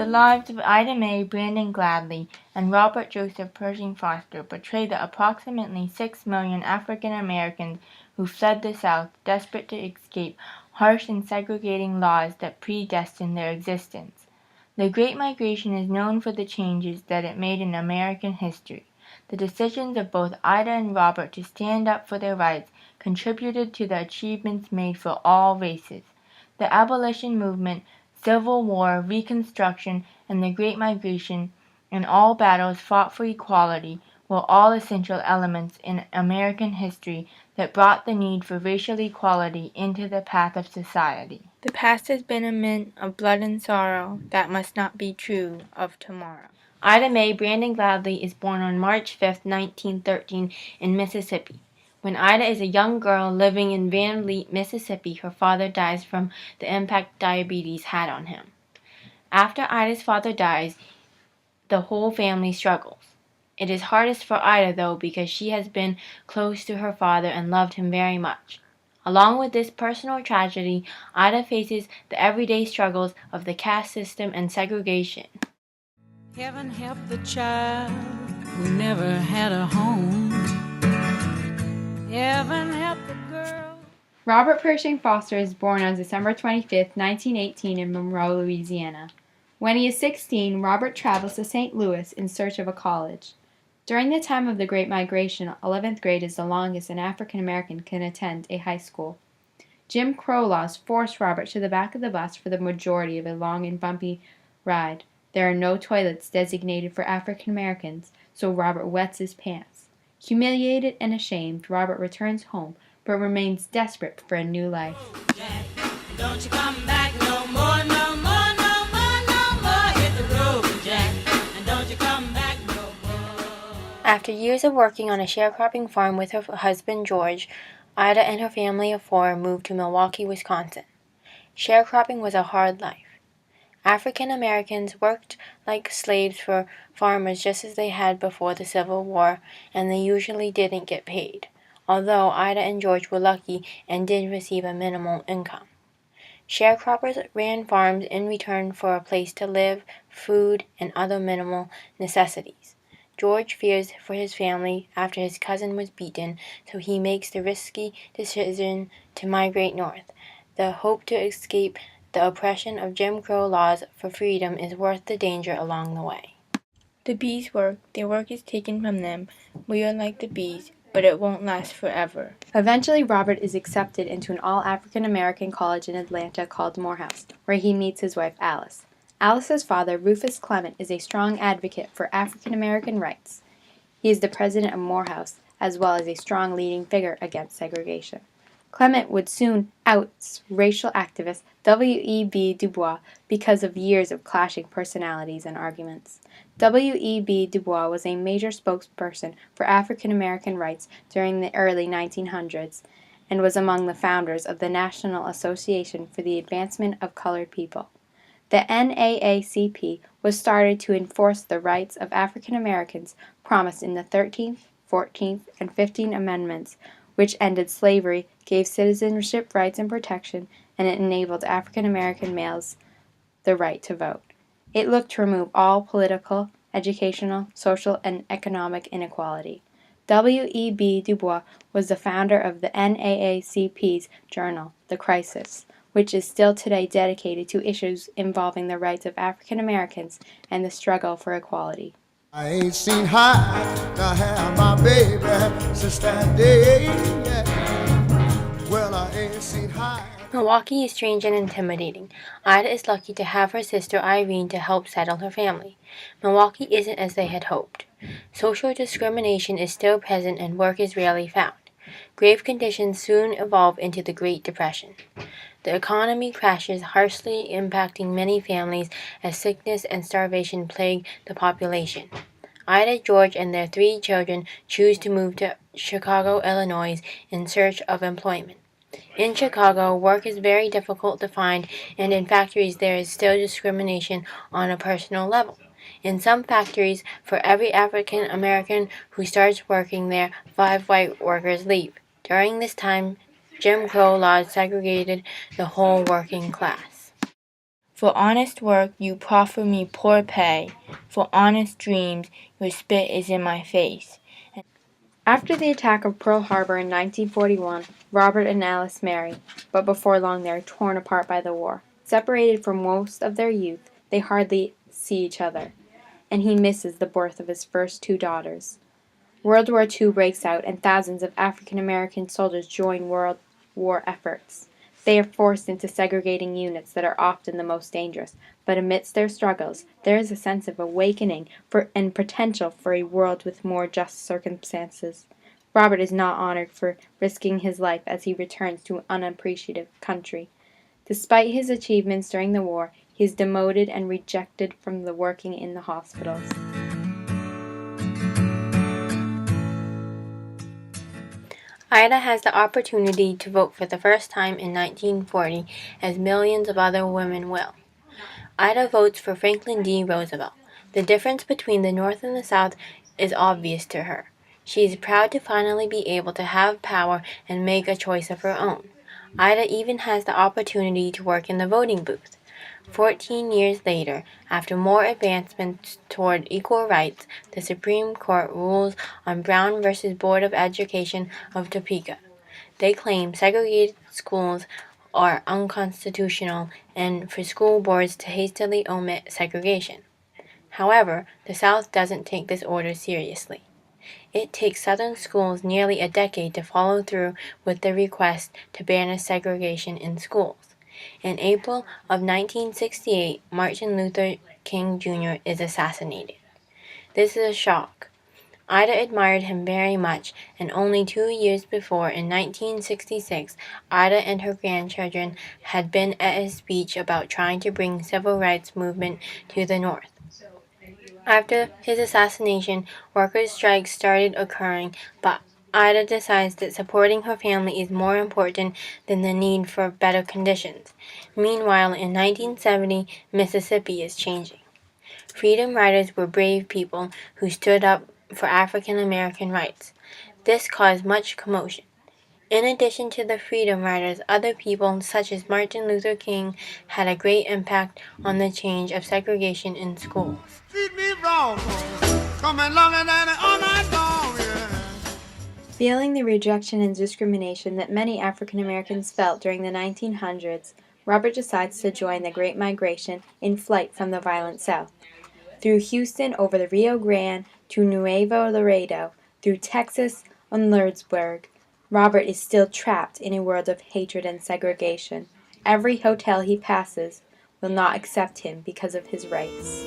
The lives of Ida Mae Brandon Gladly and Robert Joseph Pershing Foster portray the approximately 6 million African Americans who fled the South, desperate to escape harsh and segregating laws that predestined their existence. The Great Migration is known for the changes that it made in American history. The decisions of both Ida and Robert to stand up for their rights contributed to the achievements made for all races. The abolition movement, Civil War, Reconstruction, and the Great Migration, and all battles fought for equality, were all essential elements in American history that brought the need for racial equality into the path of society. The past has been a mint of blood and sorrow that must not be true of tomorrow. Ida Mae Brandon Gladly is born on March 5, 1913, in Mississippi. When Ida is a young girl living in Van Vliet, Mississippi, her father dies from the impact diabetes had on him. After Ida's father dies, the whole family struggles. It is hardest for Ida, though, because she has been close to her father and loved him very much. Along with this personal tragedy, Ida faces the everyday struggles of the caste system and segregation. Heaven help the child who never had a home. Heaven help the girl. Robert Pershing Foster is born on December 25, 1918 in Monroe, Louisiana. When he is 16, Robert travels to St. Louis in search of a college. During the time of the Great Migration, 11th grade is the longest an African American can attend a high school. Jim Crow laws forced Robert to the back of the bus for the majority of a long and bumpy ride. There are no toilets designated for African Americans, so Robert wets his pants. Humiliated and ashamed, Robert returns home, but remains desperate for a new life. Jack, don't you come back no more, no more, no more, no more. Hit the road, Jack, and don't you come back no more. After years of working on a sharecropping farm with her husband George, Ida and her family of 4 moved to Milwaukee, Wisconsin. Sharecropping was a hard life. African Americans worked like slaves for farmers just as they had before the Civil War, and they usually didn't get paid, although Ida and George were lucky and did receive a minimal income. Sharecroppers ran farms in return for a place to live, food, and other minimal necessities. George fears for his family after his cousin was beaten, so he makes the risky decision to migrate north. The hope to escape the oppression of Jim Crow laws for freedom is worth the danger along the way. The bees work, their work is taken from them. We are like the bees, but it won't last forever. Eventually, Robert is accepted into an all-African American college in Atlanta called Morehouse, where he meets his wife Alice. Alice's father, Rufus Clement, is a strong advocate for African American rights. He is the president of Morehouse, as well as a strong leading figure against segregation. Clement would soon oust racial activist W.E.B. Du Bois because of years of clashing personalities and arguments. W.E.B. Du Bois was a major spokesperson for African American rights during the early 1900s and was among the founders of the National Association for the Advancement of Colored People. The NAACP was started to enforce the rights of African Americans promised in the 13th, 14th, and 15th Amendments, which ended slavery, gave citizenship rights and protection, and it enabled African American males the right to vote. It looked to remove all political, educational, social, and economic inequality. W.E.B. Du Bois was the founder of the NAACP's journal, The Crisis, which is still today dedicated to issues involving the rights of African Americans and the struggle for equality. I ain't seen high to have my baby since that day. Well, I ain't seen high. Milwaukee is strange and intimidating. Ida is lucky to have her sister Irene to help settle her family. Milwaukee isn't as they had hoped. Social discrimination is still present and work is rarely found. Grave conditions soon evolve into the Great Depression. The economy crashes, harshly impacting many families as sickness and starvation plague the population. Ida, George, and their 3 children choose to move to Chicago, Illinois in search of employment. In Chicago, work is very difficult to find, and in factories there is still discrimination on a personal level. In some factories, for every African American who starts working there, 5 white workers leave. During this time, Jim Crow laws segregated the whole working class. For honest work you proffer me poor pay, for honest dreams your spit is in my face. After the attack of Pearl Harbor in 1941, Robert and Alice marry, but before long they are torn apart by the war. Separated for most of their youth, they hardly see each other, and he misses the birth of his first two daughters. World War II breaks out, and thousands of African American soldiers join World War efforts. They are forced into segregating units that are often the most dangerous, but amidst their struggles, there is a sense of awakening and potential for a world with more just circumstances. Robert is not honored for risking his life as he returns to an unappreciative country. Despite his achievements during the war, he is demoted and rejected from the working in the hospitals. Ida has the opportunity to vote for the first time in 1940, as millions of other women will. Ida votes for Franklin D. Roosevelt. The difference between the North and the South is obvious to her. She is proud to finally be able to have power and make a choice of her own. Ida even has the opportunity to work in the voting booth. 14 years later, after more advancements toward equal rights, the Supreme Court rules on Brown v. Board of Education of Topeka. They claim segregated schools are unconstitutional and for school boards to hastily omit segregation. However, the South doesn't take this order seriously. It takes Southern schools nearly a decade to follow through with the request to banish segregation in schools. In April of 1968, Martin Luther King Jr. is assassinated. This is a shock. Ida admired him very much, and only 2 years before, in 1966, Ida and her grandchildren had been at his speech about trying to bring civil rights movement to the North. After his assassination, workers' strikes started occurring, but Ida decides that supporting her family is more important than the need for better conditions. Meanwhile, in 1970, Mississippi is changing. Freedom riders were brave people who stood up for African American rights. This caused much commotion. In addition to the Freedom Riders, other people such as Martin Luther King had a great impact on the change of segregation in schools. Treat me wrong, coming longer than all night long, yeah. Feeling the rejection and discrimination that many African Americans felt during the 1900s, Robert decides to join the Great Migration in flight from the violent South. Through Houston, over the Rio Grande, to Nuevo Laredo, through Texas and Lordsburg, Robert is still trapped in a world of hatred and segregation. Every hotel he passes will not accept him because of his race.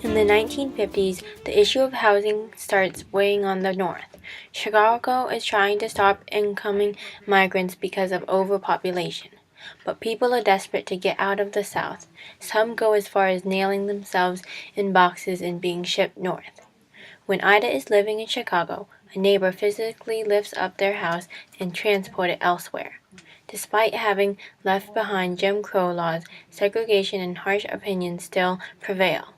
In the 1950s, the issue of housing starts weighing on the North. Chicago is trying to stop incoming migrants because of overpopulation. But people are desperate to get out of the South. Some go as far as nailing themselves in boxes and being shipped north. When Ida is living in Chicago, a neighbor physically lifts up their house and transports it elsewhere. Despite having left behind Jim Crow laws, segregation and harsh opinions still prevail.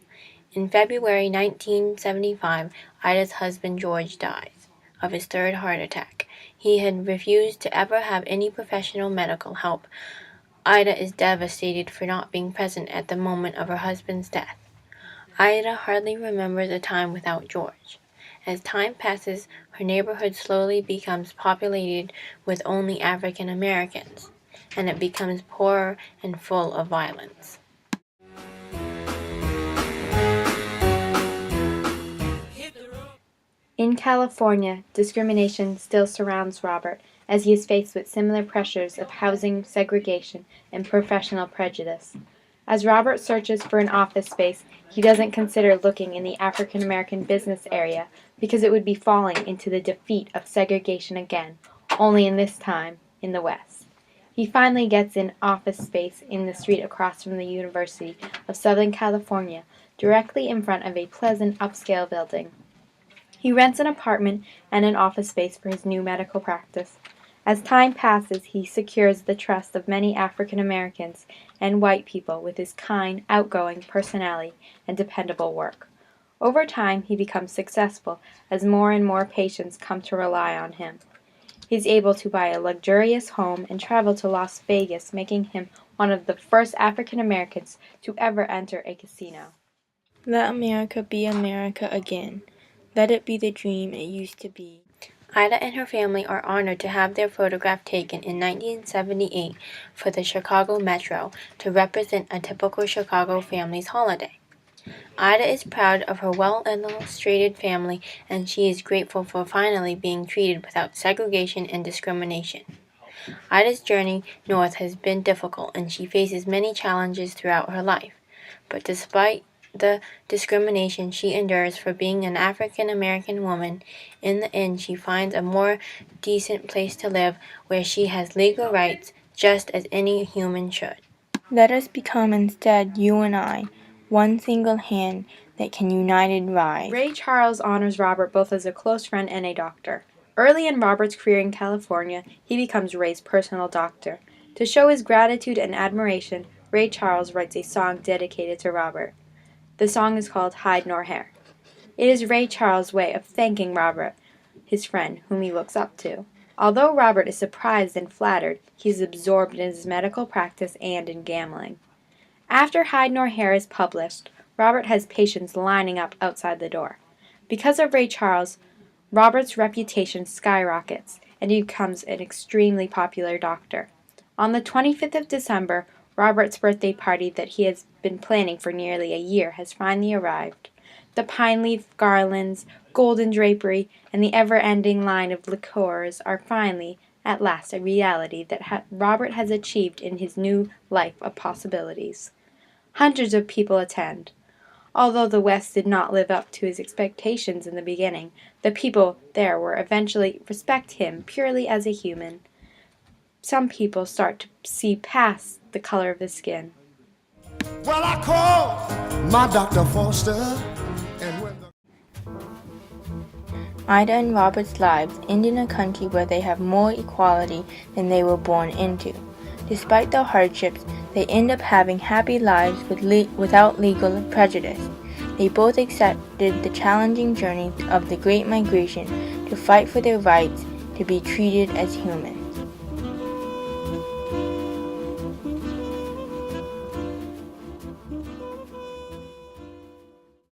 In February 1975, Ida's husband George dies of his third heart attack. He had refused to ever have any professional medical help. Ida is devastated for not being present at the moment of her husband's death. Ida hardly remembers a time without George. As time passes, her neighborhood slowly becomes populated with only African Americans, and it becomes poorer and full of violence. In California, discrimination still surrounds Robert as he is faced with similar pressures of housing segregation and professional prejudice. As Robert searches for an office space, he doesn't consider looking in the African American business area because it would be falling into the defeat of segregation again, only in this time in the West. He finally gets an office space in the street across from the University of Southern California, directly in front of a pleasant upscale building. He rents an apartment and an office space for his new medical practice. As time passes, he secures the trust of many African Americans and white people with his kind, outgoing personality and dependable work. Over time, he becomes successful as more and more patients come to rely on him. He's able to buy a luxurious home and travel to Las Vegas, making him one of the first African Americans to ever enter a casino. Let America be America again. Let it be the dream it used to be. Ida and her family are honored to have their photograph taken in 1978 for the Chicago Metro to represent a typical Chicago family's holiday. Ida is proud of her well-illustrated family, and she is grateful for finally being treated without segregation and discrimination. Ida's journey north has been difficult, and she faces many challenges throughout her life. But despite the discrimination she endures for being an African American woman, in the end she finds a more decent place to live where she has legal rights just as any human should. Let us become instead you and I, one single hand that can united rise. Ray Charles honors Robert both as a close friend and a doctor. Early in Robert's career in California, he becomes Ray's personal doctor. To show his gratitude and admiration, Ray Charles writes a song dedicated to Robert. The song is called Hide Nor Hair. It is Ray Charles' way of thanking Robert, his friend, whom he looks up to. Although Robert is surprised and flattered, he is absorbed in his medical practice and in gambling. After Hide Nor Hair is published, Robert has patients lining up outside the door. Because of Ray Charles, Robert's reputation skyrockets, and he becomes an extremely popular doctor. On the 25th of December, Robert's birthday party that he has been planning for nearly a year has finally arrived. The pine leaf garlands, golden drapery, and the ever-ending line of liqueurs are finally, at last, a reality that Robert has achieved in his new life of possibilities. Hundreds of people attend. Although the West did not live up to his expectations in the beginning, the people there will eventually respect him purely as a human. Some people start to see past the color of the skin. Well, I called my Dr. Foster, and when the Ida and Robert's lives end in a country where they have more equality than they were born into. Despite their hardships, they end up having happy lives without legal prejudice. They both accepted the challenging journey of the Great Migration to fight for their rights to be treated as humans.